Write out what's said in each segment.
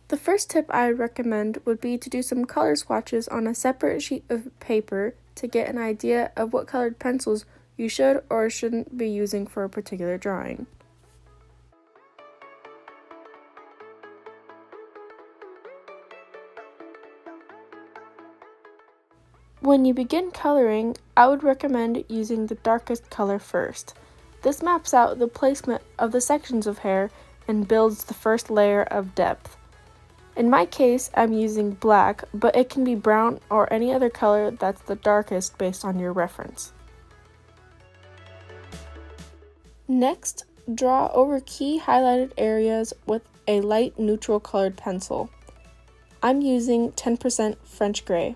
The first tip I recommend would be to do some color swatches on a separate sheet of paper to get an idea of what colored pencils you should or shouldn't be using for a particular drawing. When you begin coloring, I would recommend using the darkest color first. This maps out the placement of the sections of hair and builds the first layer of depth. In my case, I'm using black, but it can be brown or any other color that's the darkest based on your reference. Next, draw over key highlighted areas with a light neutral colored pencil. I'm using 10% French gray.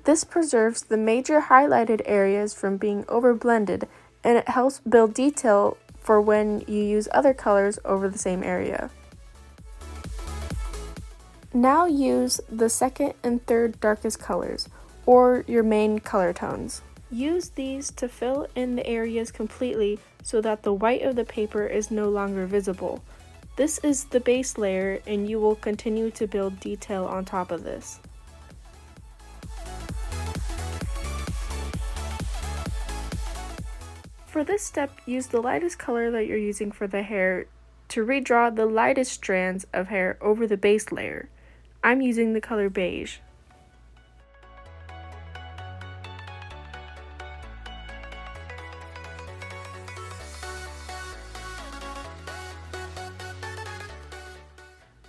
This preserves the major highlighted areas from being overblended, and it helps build detail for when you use other colors over the same area. Now use the second and third darkest colors, or your main color tones. Use these to fill in the areas completely so that the white of the paper is no longer visible. This is the base layer, and you will continue to build detail on top of this. For this step, use the lightest color that you're using for the hair to redraw the lightest strands of hair over the base layer. I'm using the color beige.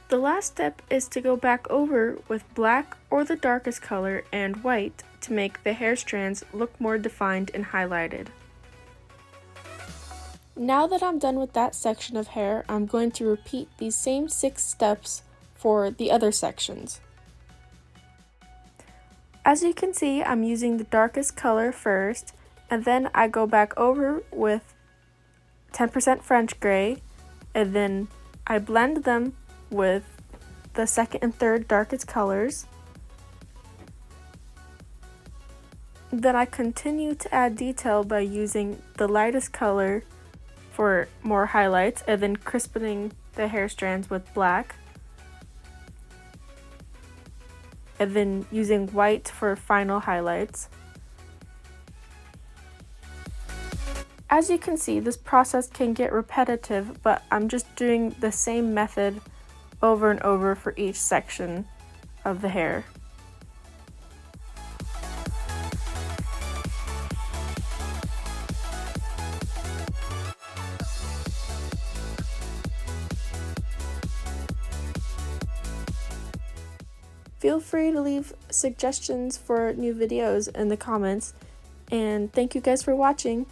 The last step is to go back over with black or the darkest color and white to make the hair strands look more defined and highlighted. Now that I'm done with that section of hair, I'm going to repeat these same 6 steps for the other sections. As you can see, I'm using the darkest color first, and then I go back over with 10% French gray, and then I blend them with the second and third darkest colors. Then I continue to add detail by using the lightest color for more highlights, and then crispening the hair strands with black. And then using white for final highlights. As you can see, this process can get repetitive, but I'm just doing the same method over and over for each section of the hair. Feel free to leave suggestions for new videos in the comments, and thank you guys for watching.